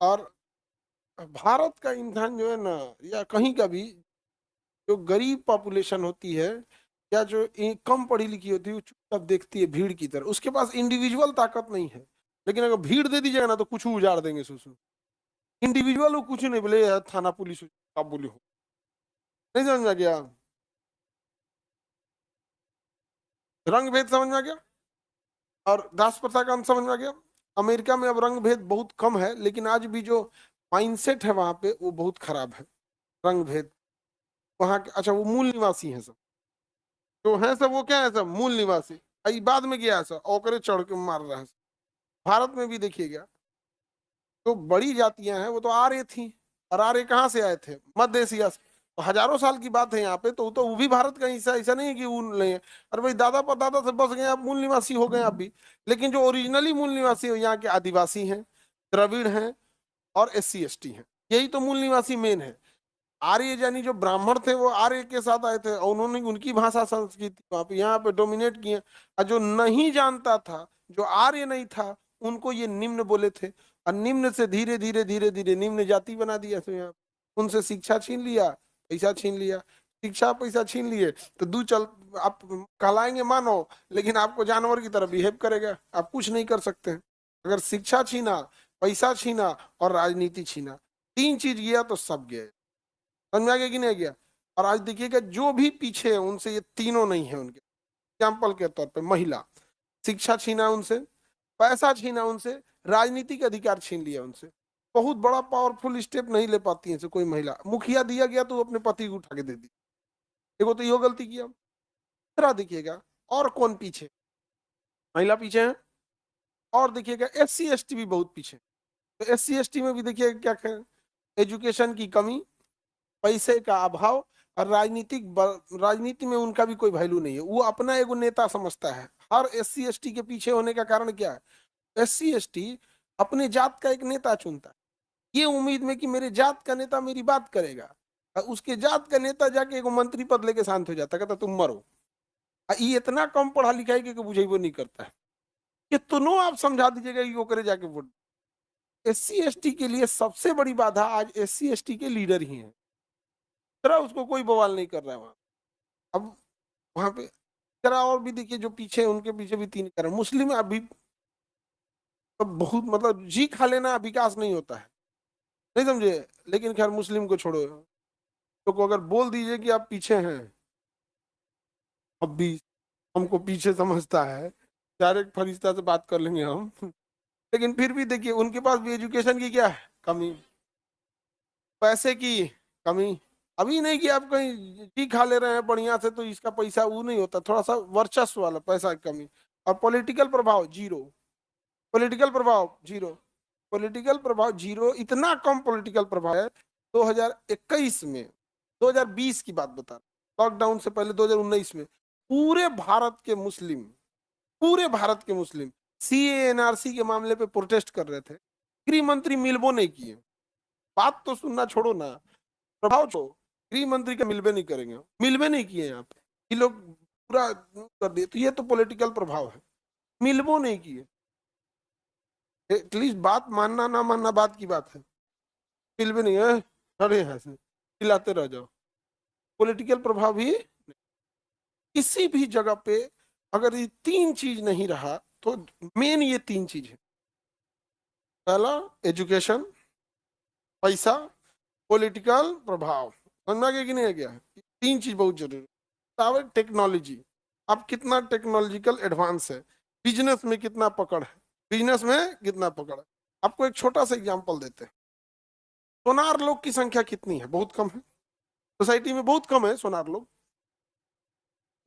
और भारत का ईंधन जो है ना, या कहीं का भी, जो गरीब पॉपुलेशन होती है या जो कम पढ़ी लिखी होती है, वो चुपचाप देखती है भीड़ की तरह। उसके पास इंडिविजुअल ताकत नहीं है, लेकिन अगर भीड़ दे दी जाए ना तो कुछ उजाड़ देंगे सुसु। इंडिविजुअल वो कुछ नहीं बोले, यार थाना पुलिस आप बोले हो। नहीं समझ में आ गया? रंग भेद समझ में आ गया? और दास प्रथा का अंत समझ में आ गया? अमेरिका में अब रंग भेद बहुत कम है, लेकिन आज भी जो माइंडसेट है वहां पे वो बहुत खराब है। रंग भेद वहां के, अच्छा वो मूल निवासी हैं सब, जो है सब वो क्या है, सब मूल निवासी। आई बाद में गया है सब ओकरे चढ़ के मार रहा है। भारत में भी देखिएगा, जो बड़ी जातियां हैं वो तो आर्य थी, और आर्य कहाँ से आए थे? मध्य एशिया से। तो हजारों साल की बात है यहाँ पे, तो वो भी भारत का हिस्सा, ऐसा नहीं है कि वो नहीं है। और भाई दादा परदादा से बस गए, आप मूल निवासी हो गए आप भी। लेकिन जो ओरिजिनली मूल निवासी है यहाँ के आदिवासी हैं, द्रविड़ हैं, और SC ST हैं। यही तो मूल निवासी मेन है। आर्य यानी जो ब्राह्मण थे वो आर्य के साथ आए थे, और उन्होंने उनकी भाषा संस्कृति वहां पे यहाँ पे डोमिनेट किए। और जो नहीं जानता था, जो आर्य नहीं था, उनको ये निम्न बोले थे। और निम्न से धीरे धीरे धीरे धीरे निम्न जाति बना दिया। तो यहाँ उनसे शिक्षा छीन लिया, पैसा छीन लिया। शिक्षा पैसा छीन लिए तो दू चल, आप कहलाएंगे मानो, लेकिन आपको जानवर की तरह बिहेव करेगा। आप कुछ नहीं कर सकते हैं। अगर शिक्षा छीना, पैसा छीना और राजनीति छीना, तीन चीज गया तो सब गया। समझ में आ गया कि नहीं आ गया? और आज देखिएगा जो भी पीछे है उनसे ये तीनों नहीं है उनके। एग्जाम्पल के तौर पे महिला, शिक्षा छीना उनसे, पैसा छीना उनसे, राजनीतिक अधिकार छीन लिया उनसे। बहुत बड़ा पावरफुल स्टेप नहीं ले पाती है कोई महिला। मुखिया दिया गया तो वो अपने पति को उठा के दे दी। देखो तो यो गलती किया। दूसरा देखिएगा, और कौन पीछे? महिला पीछे है। और देखिएगा SC ST भी बहुत पीछे। तो SC ST में भी देखिएगा क्या है, एजुकेशन की कमी, पैसे का अभाव, और राजनीति में उनका भी कोई वैल्यू नहीं है। वो अपना एगो नेता समझता है। हर SC ST के पीछे होने का कारण क्या है? SC ST अपने जात का एक नेता चुनता है, ये उम्मीद में कि मेरे जात का नेता मेरी बात करेगा। और उसके जात का नेता जाके एगो मंत्री पद लेके शांत हो जाता, कहता तुम मरो। ये इतना कम पढ़ा लिखा है कि बुझेबो नहीं करता है। कितनो आप समझा दीजिएगा कि वो करे जाके वोट। SC ST के लिए सबसे बड़ी बाधा आज SC ST के लीडर ही हैं। जरा उसको कोई बवाल नहीं कर रहा है वहां। अब वहां पे जरा और भी देखिए, जो पीछे हैं, उनके पीछे भी तीन कारण। मुस्लिम अभी तो बहुत, मतलब जी खा लेना विकास नहीं होता है, नहीं समझे? लेकिन खैर मुस्लिम को छोड़ो, तो को अगर बोल दीजिए कि आप पीछे हैं, अब भी हमको पीछे समझता है, डायरेक्ट फरिश्ता से बात कर लेंगे हम। लेकिन फिर भी देखिए उनके पास भी एजुकेशन की क्या है कमी, पैसे की कमी। अभी नहीं कि आप कहीं जी खा ले रहे हैं बढ़िया से तो इसका पैसा वो नहीं होता, थोड़ा सा वर्चस्व वाला पैसा की कमी। और पॉलिटिकल प्रभाव जीरो, पॉलिटिकल प्रभाव जीरो, पॉलिटिकल प्रभाव जीरो, इतना कम पॉलिटिकल प्रभाव है। 2021 में, 2020 की बात बता रहा, लॉकडाउन से पहले 2019 में पूरे भारत के मुस्लिम, पूरे भारत के मुस्लिम CA NRC के मामले पे प्रोटेस्ट कर रहे थे। गृह मंत्री मिलबो नहीं किए। बात तो सुनना छोड़ो ना, प्रभाव छोड़ो, गृह मंत्री का मिलबे नहीं करेंगे, मिलबे नहीं किए यहाँ पे। ये लोग पूरा कर दिए, तो ये तो पॉलिटिकल प्रभाव है। मिलबो नहीं किए। एटलीस्ट बात मानना ना मानना बात की बात है, मिलबे नहीं है, खड़े हैं ऐसे चिल्लाते रह जाओ। पॉलिटिकल प्रभाव भी किसी भी जगह पे, अगर ये तीन चीज नहीं रहा तो मेन ये तीन चीज है। पहला एजुकेशन, पैसा, पॉलिटिकल प्रभाव। समझ में आ गया कि नहीं आ गया? तीन चीज बहुत जरूरी है। टेक्नोलॉजी, आप कितना टेक्नोलॉजिकल एडवांस है, बिजनेस में कितना पकड़ है, बिजनेस में कितना पकड़ है। आपको एक छोटा सा एग्जांपल देते हैं। सोनार लोग की संख्या कितनी है? बहुत कम है। सोसाइटी में बहुत कम है सोनार लोग,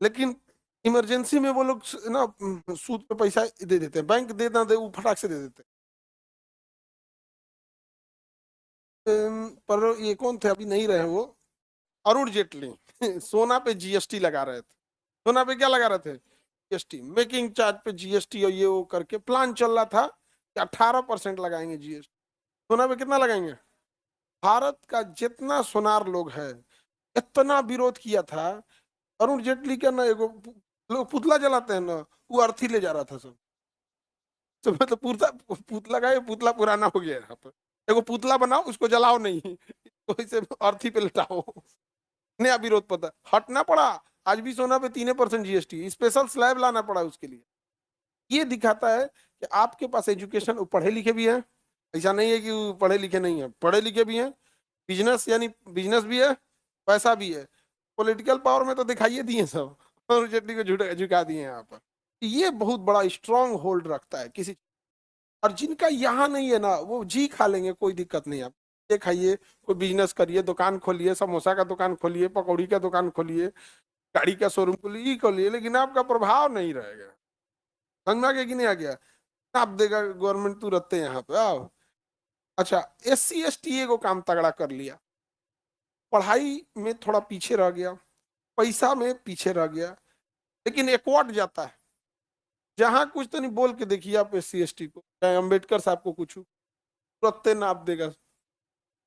लेकिन इमरजेंसी में वो लोग ना सूद पे पैसा दे देते हैं। बैंक दे ना दे वो फटाक से दे देते हैं। पर ये कौन थे, अभी नहीं रहे वो, अरुण जेटली। सोना पे GST लगा रहे थे। सोना पे क्या लगा रहे थे? GST, मेकिंग चार्ज पे GST, और ये वो करके प्लान चल रहा था कि 18% लगाएंगे GST। सोना पे कितना लगाएंगे? भारत का जितना सोनार लोग है, इतना विरोध किया था। अरुण जेटली का ना एगो लोग पुतला जलाते हैं ना, वो अर्थी ले जा रहा था सब। तो मतलब पुतला पुतला का ये पुतला पुराना हो गया यहाँ पर। एगो पुतला बनाओ, उसको जलाओ नहीं, इसको इसे अर्थी पे लटाओ। नया विरोध पता हटना पड़ा। आज भी सोना पे 3% जीएसटी, स्पेशल स्लैब लाना पड़ा उसके लिए। ये दिखाता है कि आपके पास एजुकेशन, वो पढ़े लिखे भी हैं, ऐसा नहीं है कि वो पढ़े लिखे नहीं है, पढ़े लिखे भी हैं, बिजनेस यानी बिजनेस भी है, पैसा भी है, पॉलिटिकल पावर में तो दिखाइए दिए सब, और जेटली को झुका झुका दिए यहाँ पर। ये बहुत बड़ा स्ट्रांग होल्ड रखता है किसी। और जिनका यहाँ नहीं है ना, वो जी खा लेंगे, कोई दिक्कत नहीं। आप ये खाइए, कोई बिजनेस करिए, दुकान खोलिए, समोसा का दुकान खोलिए, पकौड़ी का दुकान खोलिए, गाड़ी का शोरूम खोलिए, ये खोलिए, लेकिन आपका प्रभाव नहीं रहेगा। समझ में आ गया कि नहीं आ गया? आप देगा गवर्नमेंट तुरंत यहाँ पे आओ। अच्छा, SC ST को काम तगड़ा कर लिया, पढ़ाई में थोड़ा पीछे रह गया, पैसा में पीछे रह गया, लेकिन एकवर्ड जाता है। जहां कुछ तो नहीं, बोल के देखिए आप SC ST को, चाहे अम्बेडकर साहब को कुछ, तुरंत नाप देगा।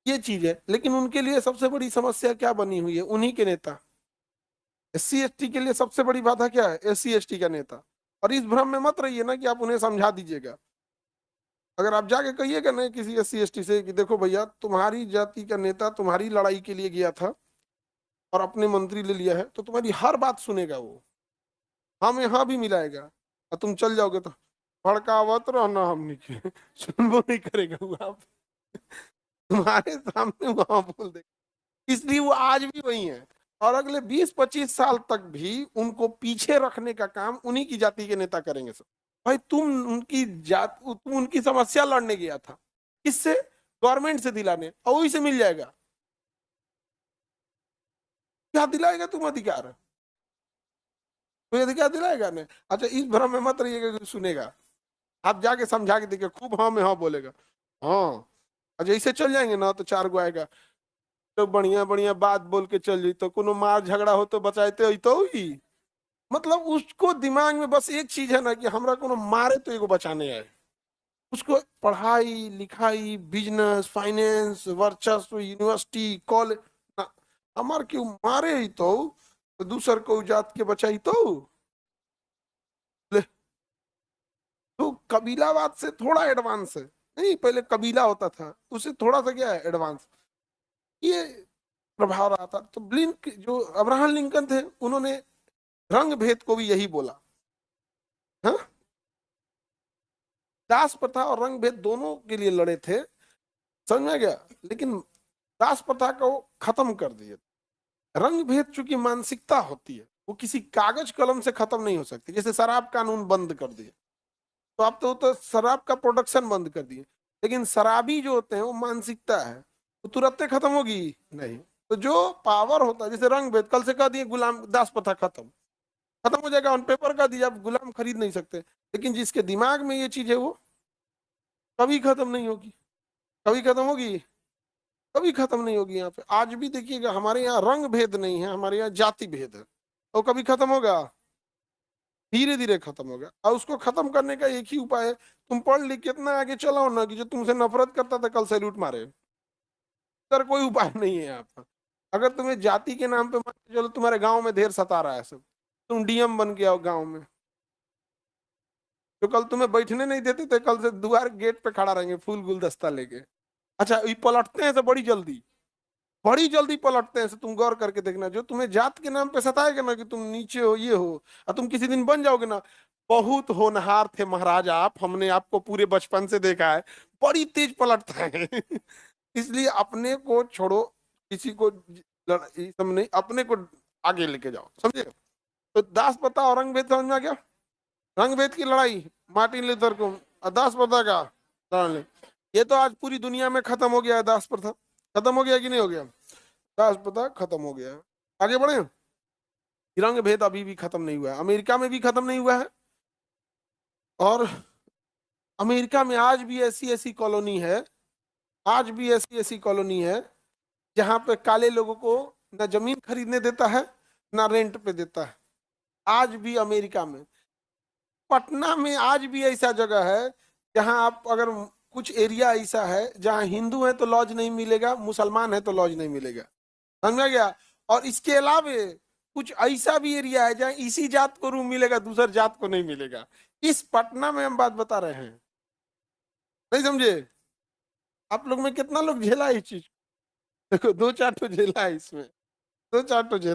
ये चीज है। लेकिन उनके लिए सबसे बड़ी समस्या क्या बनी हुई है? उन्हीं के नेता। SC ST के लिए सबसे बड़ी बाधा क्या है? SC ST का नेता। और इस भ्रम में मत रहिए ना कि आप उन्हें समझा दीजिएगा। अगर आप जाके कहिएगा ना किसी SC ST से कि देखो भैया, तुम्हारी जाति का नेता तुम्हारी लड़ाई के लिए गया था और अपने मंत्री ले लिया है, तो तुम्हारी हर बात सुनेगा वो, हम यहाँ भी मिलाएगा, और तुम चल जाओगे तो भड़कावत रहना, हमने के सुनबो नहीं करेगा वो। आप तुम्हारे सामने वहां बोल देगा। इसलिए वो आज भी वही है, और अगले 20-25 साल तक भी उनको पीछे रखने का काम उन्हीं की जाति के नेता करेंगे सब। भाई तुम उनकी समस्या लड़ने गया था, किससे? गवर्नमेंट से दिलाने, और वही से मिल जाएगा। क्या दिलाएगा तुम अधिकार? कोई अधिकार दिलाएगा नहीं। अच्छा, इस भ्रम में मत रहिएगा कि सुनेगा। आप जाके समझा के देखिए, खूब हाँ में हाँ बोलेगा। हाँ, अच्छा ऐसे चल जाएंगे ना तो 4 गो आएगा, तो बढ़िया बढ़िया बात बोल के चल जाई, तो कोनो मार झगड़ा हो तो बचाते ही तो ही। मतलब उसको दिमाग में बस एक चीज है ना कि हमरा कोनो मारे तो एगो बचाने आए। उसको पढ़ाई लिखाई, बिजनेस, फाइनेंस, वर्चस्व, यूनिवर्सिटी, कॉलेज, हमार क्यों मारे ही तो दूसर को जात के बचाई तो। ले, तो कबीलावाद से थोड़ा एडवांस है। नहीं, पहले कबीला होता था, उससे थोड़ा सा क्या है, एडवांस। ये प्रभाव रहा था। तो ब्लिंक जो अब्राहम लिंकन थे, उन्होंने रंग भेद को भी यही बोला। हाँ, दास प्रथा और रंग भेद दोनों के लिए लड़े थे, समझ में आ गया। लेकिन दास प्रथा को खत्म कर दिए। रंग भेद चूंकि मानसिकता होती है, वो किसी कागज कलम से खत्म नहीं हो सकती। जैसे शराब कानून बंद कर दिए, तो आप तो शराब का प्रोडक्शन बंद कर दिए, लेकिन शराबी जो होते हैं वो मानसिकता है, तो तुरंत खत्म होगी नहीं। तो जो पावर होता है, जैसे रंग भेद, कल से कह दिए गुलाम दास प्रथा खत्म, खत्म हो जाएगा, ऑन पेपर का दिया, आप गुलाम खरीद नहीं सकते। लेकिन जिसके दिमाग में ये चीज है, वो कभी खत्म नहीं होगी। कभी खत्म होगी? कभी खत्म नहीं होगी। यहाँ पे आज भी देखिएगा, हमारे यहाँ रंग भेद नहीं है, हमारे यहाँ जाति भेद है। तो कभी खत्म होगा? धीरे धीरे खत्म होगा। और उसको खत्म करने का एक ही उपाय है, तुम पढ़ लिख के इतना आगे चलाओ ना कि जो तुमसे नफरत करता था कल सैल्यूट मारे। सर, कोई उपाय नहीं है यहाँ पर। अगर तुम्हें जाति के नाम पे मान के चलो, तुम्हारे गांव में ढेर सता रहा है सब, तुम DM बन के आओ गांव में, तो कल तुम्हें बैठने नहीं देते थे, कल से द्वार गेट पे खड़ा रहेंगे फूल गुलदस्ता लेके। अच्छा, ये पलटते हैं तो बड़ी जल्दी, बड़ी जल्दी पलटते हैं। तुम गौर करके देखना, जो तुम्हें जात के नाम पे सताएगा ना कि तुम नीचे हो, ये हो, और तुम किसी दिन बन जाओगे ना, बहुत होनहार थे महाराज आप, हमने आपको पूरे बचपन से देखा है, बड़ी तेज पलटता है। इसलिए अपने को छोड़ो, किसी को ये सब नहीं, अपने को आगे लेके जाओ, समझे? तो दास प्रथा और रंग भेद समझ में आ गया। रंग भेद की लड़ाई मार्टिन लूथर को, और दास प्रथा का लड़ाई, ये तो आज पूरी दुनिया में खत्म हो गया है। दास प्रथा खत्म हो गया कि नहीं हो गया? दास प्रथा खत्म हो गया है। आगे बढ़े। रंग भेद अभी भी खत्म नहीं हुआ है, अमेरिका में भी खत्म नहीं हुआ है। और अमेरिका में आज भी ऐसी ऐसी कॉलोनी है, आज भी ऐसी ऐसी कॉलोनी है जहां पे काले लोगों को ना जमीन खरीदने देता है, ना रेंट पे देता है। आज भी अमेरिका में, पटना में आज भी ऐसा जगह है जहां आप अगर, कुछ एरिया ऐसा है जहां हिंदू है तो लॉज नहीं मिलेगा, मुसलमान है तो लॉज नहीं मिलेगा। समझा गया? और इसके अलावे कुछ ऐसा भी एरिया है जहां इसी जात को रूम मिलेगा, दूसर जात को नहीं मिलेगा। इस पटना में हम बात बता रहे हैं, नहीं समझे? आप लोग में कितना लोग झेला है इस चीज को? देखो 2-4 तो झेला है इसमें, 2-4 तो झेला है।